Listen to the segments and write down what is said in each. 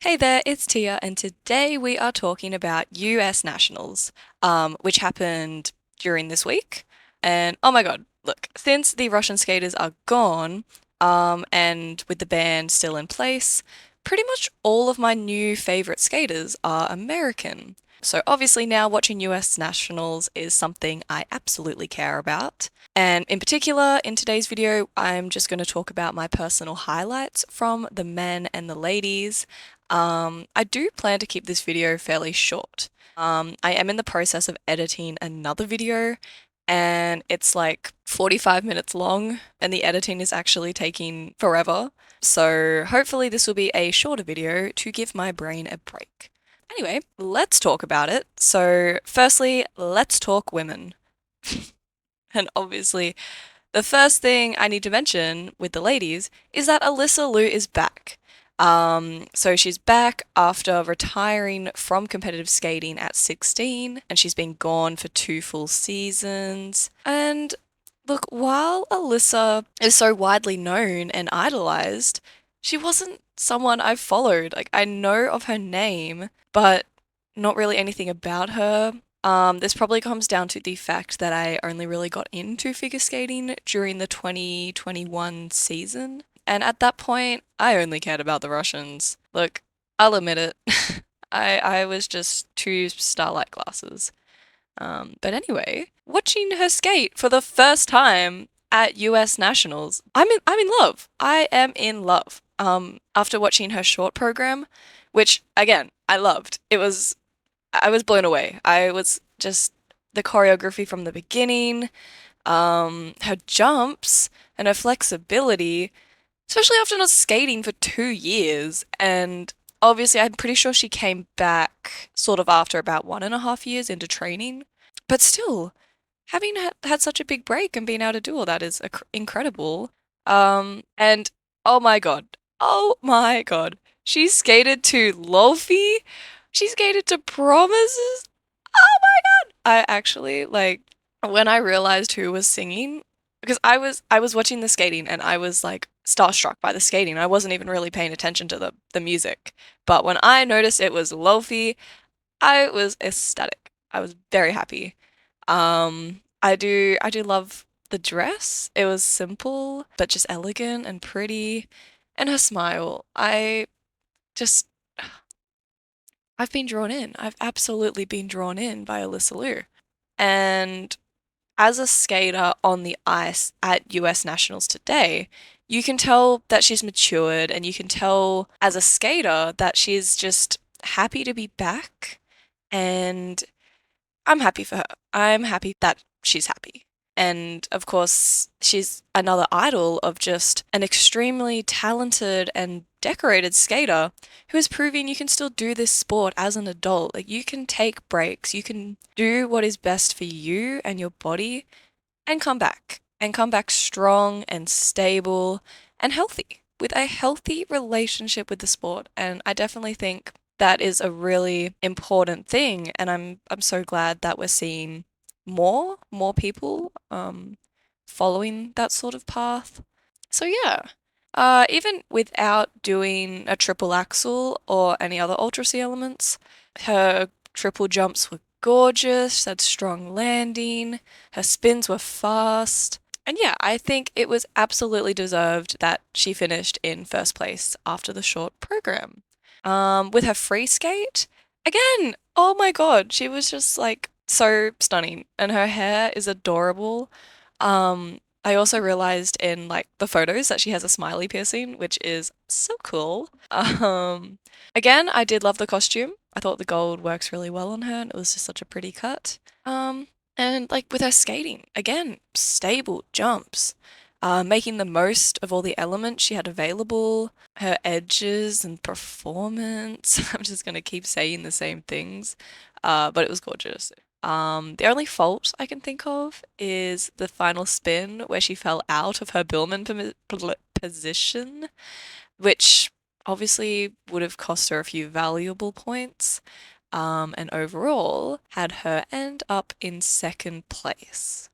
Hey there, it's Tia, and today we are talking about US Nationals, which happened during this week. And oh my God, look, since the Russian skaters are gone, and with the ban still in place, pretty much all of my new favorite skaters are American. So obviously now watching US Nationals is something I absolutely care about. And in particular, in today's video, I'm just going to talk about my personal highlights from the men and the ladies. I do plan to keep this video fairly short. I am in the process of editing another video, and it's like 45 minutes long, and the editing is actually taking forever. So hopefully this will be a shorter video to give my brain a break. Anyway, let's talk about it. So firstly, let's talk women. And obviously, the first thing I need to mention with the ladies is that Alysa Liu is back. So she's back after retiring from competitive skating at 16, and she's been gone for 2 full seasons. And look, while Alyssa is so widely known and idolized, she wasn't someone I've followed. Like, I know of her name, but not really anything about her. This probably comes down to the fact that I only really got into figure skating during the 2021 season. And at that point, I only cared about the Russians. Look, I'll admit it. I was just too starlight glasses. But anyway, watching her skate for the first time at US Nationals, I'm in love. I am in love. After watching her short program, which again, I loved. I was blown away. I was just the choreography from the beginning, her jumps and her flexibility, especially after not skating for 2 years. And obviously, I'm pretty sure she came back sort of after about 1.5 years into training. But still, having had such a big break and being able to do all that is incredible. And oh my god, she skated to Lofi. She skated to Promises. Oh my god! I actually like when I realized who was singing because I was watching the skating and I was like starstruck by the skating. I wasn't even really paying attention to the music. But when I noticed it was Lofi, I was ecstatic. I was very happy. I do love the dress. It was simple but just elegant and pretty, and her smile. Just I've been drawn in. I've absolutely been drawn in by Alyssa Liu. And as a skater on the ice at US Nationals today, you can tell that she's matured, and you can tell as a skater that she's just happy to be back. And I'm happy for her. I'm happy that she's happy. And of course, she's another idol of just an extremely talented and decorated skater who is proving you can still do this sport as an adult. Like, you can take breaks, you can do what is best for you and your body, and come back strong and stable and healthy with a healthy relationship with the sport. And I definitely think that is a really important thing, and I'm so glad that we're seeing more people following that sort of path. So yeah, even without doing a triple axel or any other Ultra C elements, her triple jumps were gorgeous, she had strong landing, her spins were fast. And yeah, I think it was absolutely deserved that she finished in first place after the short program. With her free skate, again, oh my god, she was just like so stunning, and her hair is adorable. I also realized in like the photos that she has a smiley piercing, which is so cool. Again, I did love the costume. I thought the gold works really well on her, and it was just such a pretty cut. And like with her skating, again, stable jumps, making the most of all the elements she had available, her edges and performance. I'm just gonna keep saying the same things, but it was gorgeous. The only fault I can think of is the final spin where she fell out of her Billman position, which obviously would have cost her a few valuable points, and overall had her end up in second place.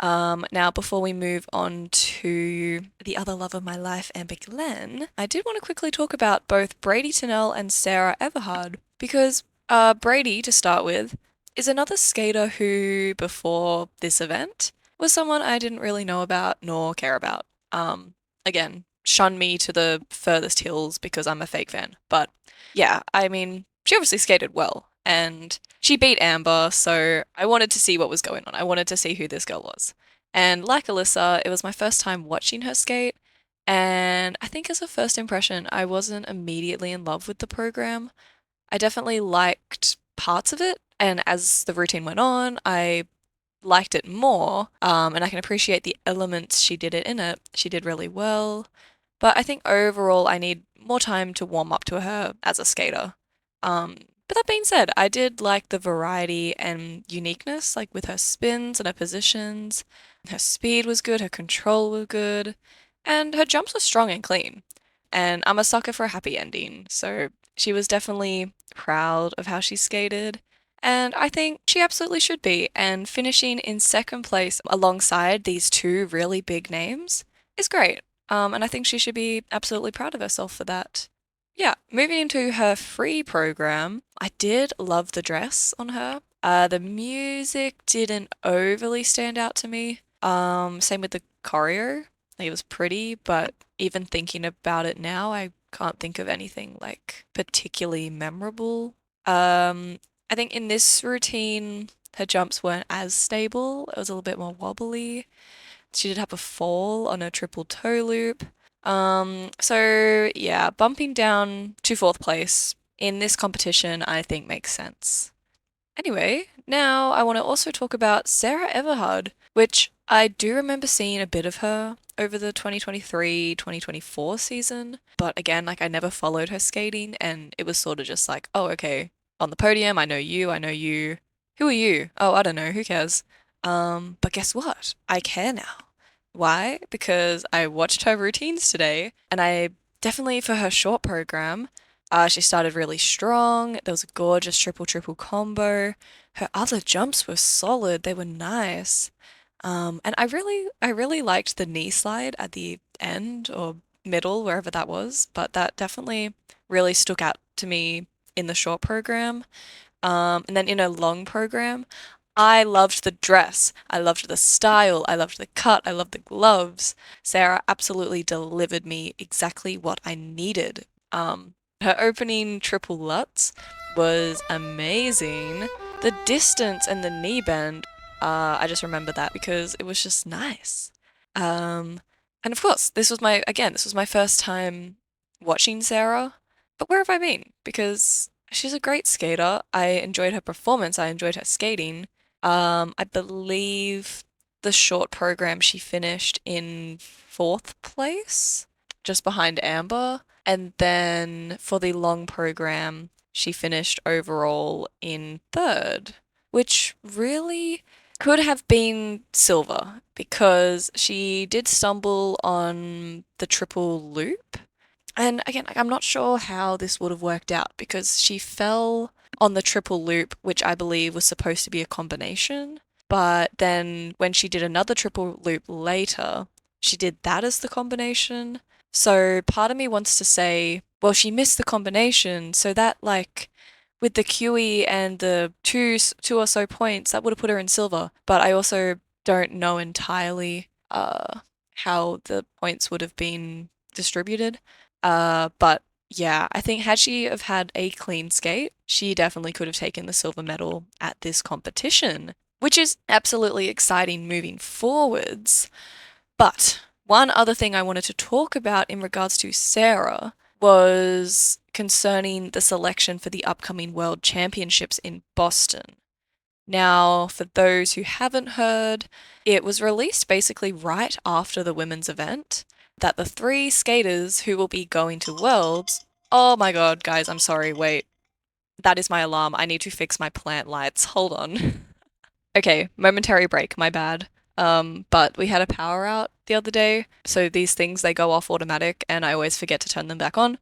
Now, before we move on to the other love of my life, Amber Glenn, I did want to quickly talk about both Brady Tennell and Sarah Everhard because Brady, to start with, is another skater who, before this event, was someone I didn't really know about nor care about. Again, shun me to the furthest hills because I'm a fake fan. But yeah, I mean, she obviously skated well and she beat Amber, so I wanted to see what was going on. I wanted to see who this girl was. And like Alyssa, it was my first time watching her skate. And I think as a first impression, I wasn't immediately in love with the program. I definitely liked parts of it. And as the routine went on, I liked it more. And I can appreciate the elements she did it in it. She did really well. But I think overall, I need more time to warm up to her as a skater. But that being said, I did like the variety and uniqueness, like with her spins and her positions. Her speed was good, her control was good, and her jumps were strong and clean. And I'm a sucker for a happy ending, so she was definitely proud of how she skated. And I think she absolutely should be. And finishing in second place alongside these two really big names is great. And I think she should be absolutely proud of herself for that. Yeah, moving into her free program, I did love the dress on her. The music didn't overly stand out to me. Same with the choreo. Like, it was pretty, but even thinking about it now, I can't think of anything like particularly memorable. I think in this routine, her jumps weren't as stable. It was a little bit more wobbly. She did have a fall on a triple toe loop. So yeah, bumping down to fourth place in this competition, I think makes sense. Anyway, now I want to also talk about Sarah Everhard, which I do remember seeing a bit of her over the 2023-2024 season. But again, like I never followed her skating, and it was sort of just like, oh, okay, on the podium, I know you, I know you. Who are you? Oh, I don't know, who cares? But guess what? I care now. Why? Because I watched her routines today, and I definitely for her short program, she started really strong. There was a gorgeous triple triple combo. Her other jumps were solid. They were nice. And I really liked the knee slide at the end or middle, wherever that was. But that definitely really stuck out to me in the short program. And then in a long program, I loved the dress. I loved the style. I loved the cut. I loved the gloves. Sarah absolutely delivered me exactly what I needed. Her opening triple lutz was amazing. The distance and the knee bend, I just remember that because it was just nice. Um, and of course, this was my first time watching Sarah. But where have I been? Because she's a great skater. I enjoyed her performance. I enjoyed her skating. I believe the short program she finished in fourth place, just behind Amber. And then for the long program, she finished overall in third, which really could have been silver because she did stumble on the triple loop. And again, like, I'm not sure how this would have worked out because she fell on the triple loop, which I believe was supposed to be a combination. But then when she did another triple loop later, she did that as the combination. So part of me wants to say, well, she missed the combination, so that like with the QE and the two or so points, that would have put her in silver. But I also don't know entirely how the points would have been distributed. But yeah, I think had she have had a clean skate, she definitely could have taken the silver medal at this competition, which is absolutely exciting moving forwards. But one other thing I wanted to talk about in regards to Sarah was concerning the selection for the upcoming World Championships in Boston. Now, for those who haven't heard, it was released basically right after the women's event that the three skaters who will be going to Worlds. Oh my god, guys, I'm sorry, wait. That is my alarm. I need to fix my plant lights. Hold on. Okay, momentary break, my bad. But we had a power out the other day, so these things they go off automatic and I always forget to turn them back on.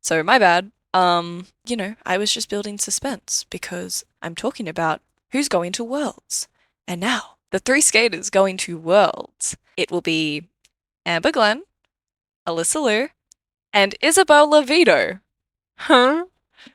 So my bad. I was just building suspense because I'm talking about who's going to Worlds. And now the three skaters going to Worlds. It will be Amber Glenn, Alysa Liu, and Isabel Levito. Huh?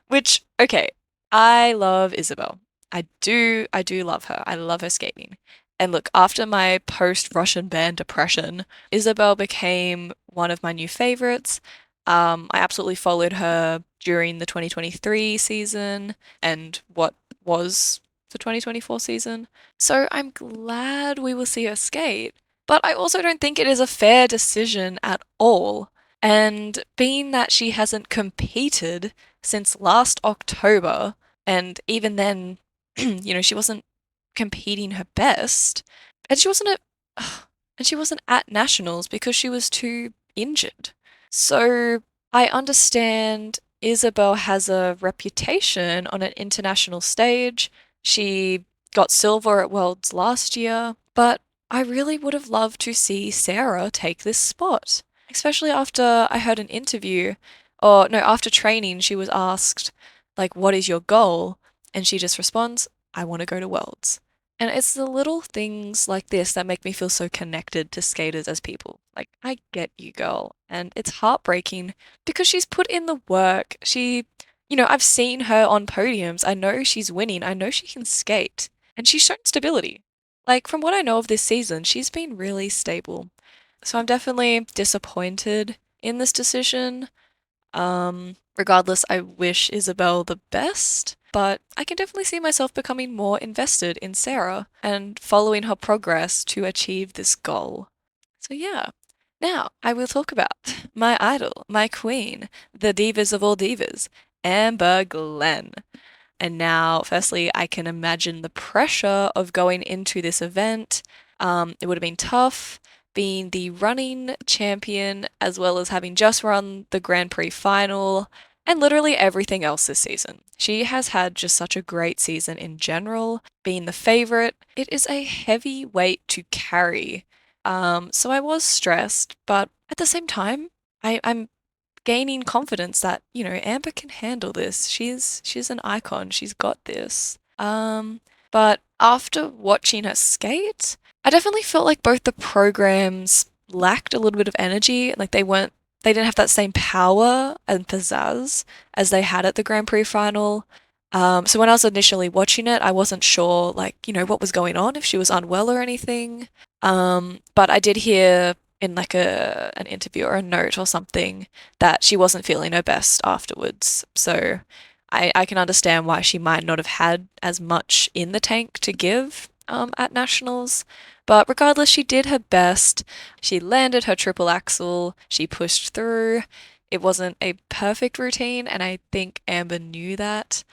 Which, okay, I love Isabel. I do love her. I love her skating. And look, after my post-Russian ban depression, Isabel became one of my new favorites. I absolutely followed her during the 2023 season and what was the 2024 season. So I'm glad we will see her skate, but I also don't think it is a fair decision at all. And being that she hasn't competed since last October, and even then, she wasn't competing her best, and she wasn't at, and she wasn't at nationals because she was too injured. So I understand Isabel has a reputation on an international stage. She got silver at Worlds last year, but I really would have loved to see Sarah take this spot, especially after I heard an interview, or no, after training, she was asked, like, what is your goal? And she just responds, I want to go to Worlds. And it's the little things like this that make me feel so connected to skaters as people. Like, I get you, girl. And it's heartbreaking because she's put in the work. I've seen her on podiums. I know she's winning. I know she can skate. And she's shown stability. Like, from what I know of this season, she's been really stable. So I'm definitely disappointed in this decision. Regardless, I wish Isabel the best, but I can definitely see myself becoming more invested in Sarah and following her progress to achieve this goal. So yeah. Now, I will talk about my idol, my queen, the divas of all divas, Amber Glenn. And now, firstly, I can imagine the pressure of going into this event. It would have been tough being the running champion as well as having just run the Grand Prix final and literally everything else this season. She has had just such a great season in general, being the favorite. It is a heavy weight to carry. So I was stressed, but at the same time, I'm gaining confidence that, Amber can handle this. She's an icon. She's got this. But after watching her skate, I definitely felt like both the programs lacked a little bit of energy. Like they didn't have that same power and pizzazz as they had at the Grand Prix final. So when I was initially watching it, I wasn't sure, like, what was going on, if she was unwell or anything. But I did hear in like an interview or a note or something that she wasn't feeling her best afterwards. So I can understand why she might not have had as much in the tank to give at nationals. But regardless, she did her best. She landed her triple axel. She pushed through. It wasn't a perfect routine, and I think Amber knew that.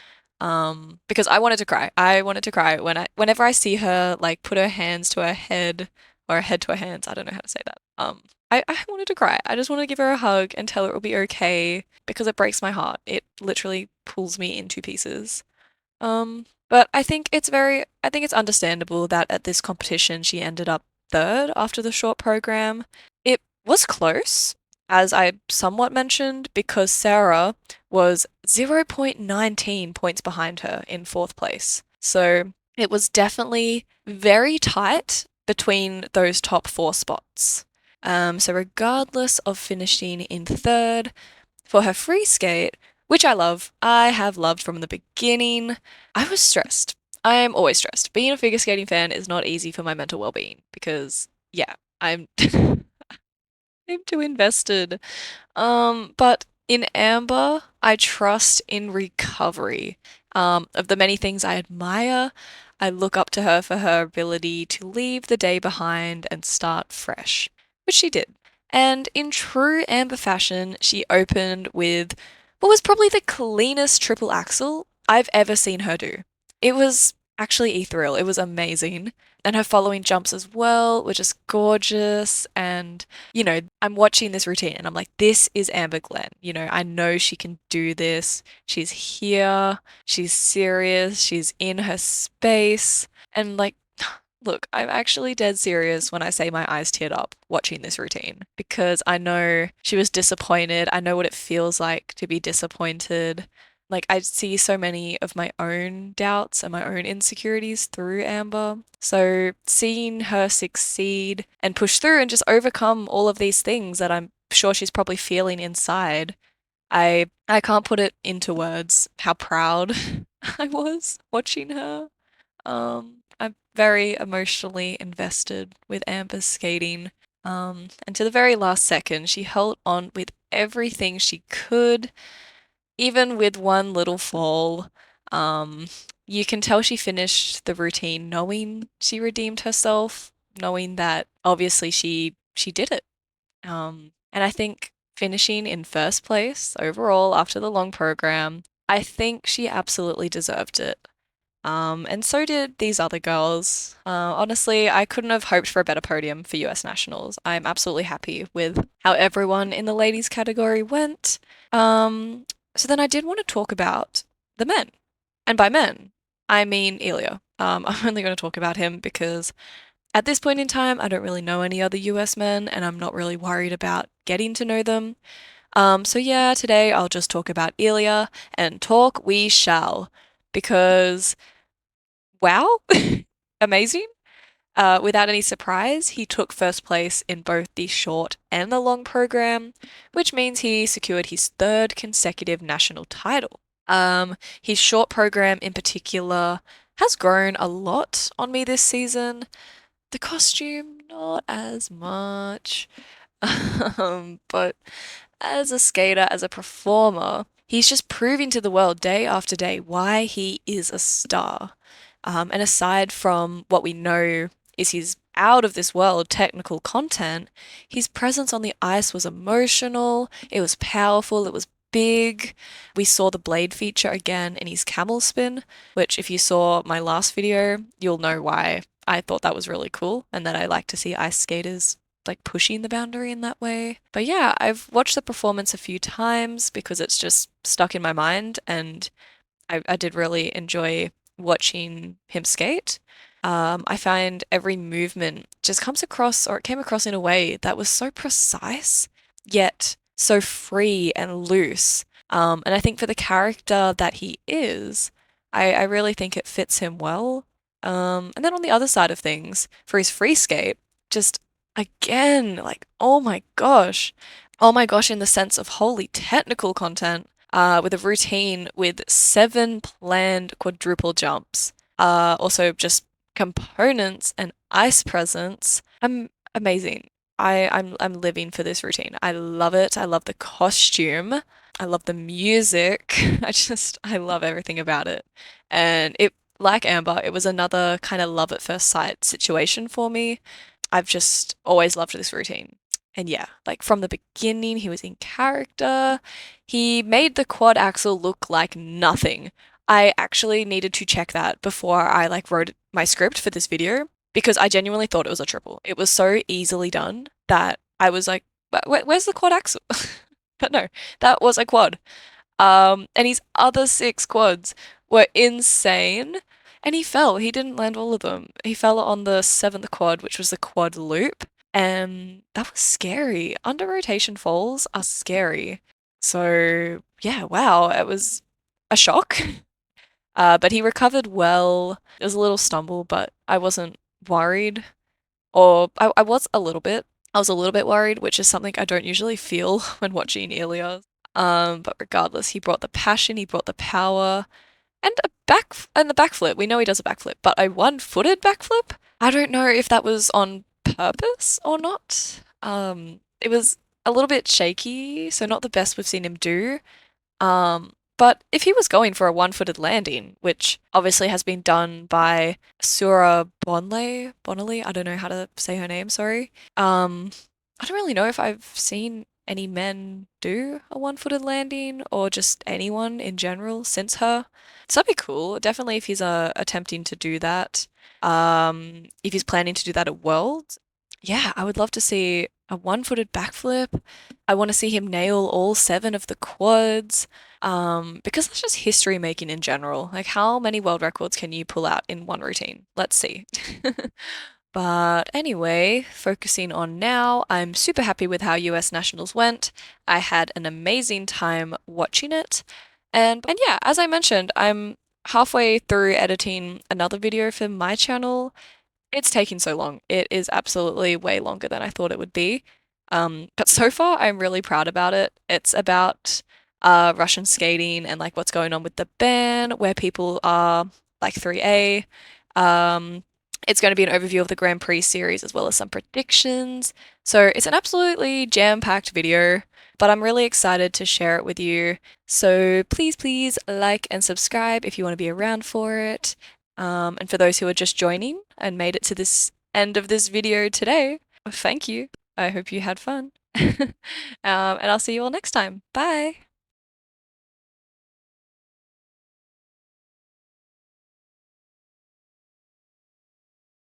Because I wanted to cry. I wanted to cry whenever I see her like put her hands to her head or her head to her hands. I don't know how to say that. I wanted to cry. I just want to give her a hug and tell her it'll be okay because it breaks my heart. It literally pulls me into pieces. But I think it's understandable that at this competition she ended up third after the short program. It was close, as I somewhat mentioned, because Sarah was 0.19 points behind her in fourth place. So it was definitely very tight between those top four spots. So regardless of finishing in third, for her free skate, which I have loved from the beginning, I was stressed. I am always stressed. Being a figure skating fan is not easy for my mental well-being because, yeah, I'm I'm too invested. But in Amber, I trust in recovery. Of the many things I admire, I look up to her for her ability to leave the day behind and start fresh, which she did. And in true Amber fashion, she opened with what was probably the cleanest triple axel I've ever seen her do. It was actually ethereal. It was amazing. And her following jumps as well were just gorgeous. And, I'm watching this routine and I'm like, this is Amber Glenn. I know she can do this. She's here. She's serious. She's in her space. And, like, look, I'm actually dead serious when I say my eyes teared up watching this routine because I know she was disappointed. I know what it feels like to be disappointed. Like, I see so many of my own doubts and my own insecurities through Amber. So seeing her succeed and push through and just overcome all of these things that I'm sure she's probably feeling inside, I can't put it into words how proud I was watching her. I'm very emotionally invested with Amber's skating. And to the very last second, she held on with everything she could, even with one little fall. Um, you can tell she finished the routine knowing she redeemed herself, knowing that obviously she did it. And I think finishing in first place overall after the long program, I think she absolutely deserved it. And so did these other girls. Honestly, I couldn't have hoped for a better podium for US Nationals. I'm absolutely happy with how everyone in the ladies category went. Um, so then I did want to talk about the men. And by men, I mean Ilia. I'm only going to talk about him because at this point in time, I don't really know any other US men, and I'm not really worried about getting to know them. So yeah, today I'll just talk about Ilia, and talk we shall. Because wow, amazing. Without any surprise, he took first place in both the short and the long program, which means he secured his third consecutive national title. His short program in particular has grown a lot on me this season. The costume, not as much. But as a skater, as a performer, he's just proving to the world day after day why he is a star. And aside from what we know is his out of this world technical content, his presence on the ice was emotional, it was powerful, it was big. We saw the blade feature again in his camel spin, which, if you saw my last video, you'll know why I thought that was really cool and that I like to see ice skaters like pushing the boundary in that way. But yeah, I've watched the performance a few times because it's just stuck in my mind, and I did really enjoy watching him skate. I find every movement just comes across, or it came across in a way that was so precise, yet so free and loose. And I think for the character that he is, I really think it fits him well. And then on the other side of things, for his free skate, just again, like, oh my gosh. Oh my gosh, in the sense of holy technical content, with a routine with 7 planned quadruple jumps. Also just components and ice presence. Amazing. I'm living for this routine. I love it. I love the costume. I love the music. I love everything about it. And it, like Amber, it was another kind of love at first sight situation for me. I've just always loved this routine. And yeah, like from the beginning, he was in character. He made the quad axle look like nothing. I actually needed to check that before I like wrote my script for this video because I genuinely thought it was a triple. It was so easily done that I was like, where's the quad axle? But no, that was a quad. And his other 6 quads were insane. And he fell. He didn't land all of them. He fell on the 7th quad, which was the quad loop. And that was scary. Under rotation falls are scary. So, yeah, wow. It was a shock. But he recovered well. It was a little stumble, but I wasn't worried. Or I was a little bit. I was a little bit worried, which is something I don't usually feel when watching Ilia. But regardless, he brought the passion, he brought the power, and the backflip. We know he does a backflip, but a one-footed backflip? I don't know if that was on purpose or not. It was a little bit shaky, so not the best we've seen him do. But if he was going for a one-footed landing, which obviously has been done by Sura Bonley, I don't know how to say her name, sorry. I don't really know if I've seen any men do a one-footed landing or just anyone in general since her. So that'd be cool. Definitely if he's attempting to do that. If he's planning to do that at Worlds, yeah, I would love to see a one-footed backflip. I want to see him nail all 7 of the quads. Because that's just history making in general. Like, how many world records can you pull out in one routine? Let's see. But anyway, focusing on now, I'm super happy with how US Nationals went. I had an amazing time watching it. And yeah, as I mentioned, I'm halfway through editing another video for my channel. It's taking so long. It is absolutely way longer than I thought it would be. But so far, I'm really proud about it. It's about Russian skating and like what's going on with the ban, where people are like 3A. Um, it's going to be an overview of the Grand Prix series as well as some predictions. So it's an absolutely jam-packed video, but I'm really excited to share it with you. So please like and subscribe if you want to be around for it. And for those who are just joining and made it to this end of this video today, thank you. I hope you had fun. And I'll see you all next time. Bye.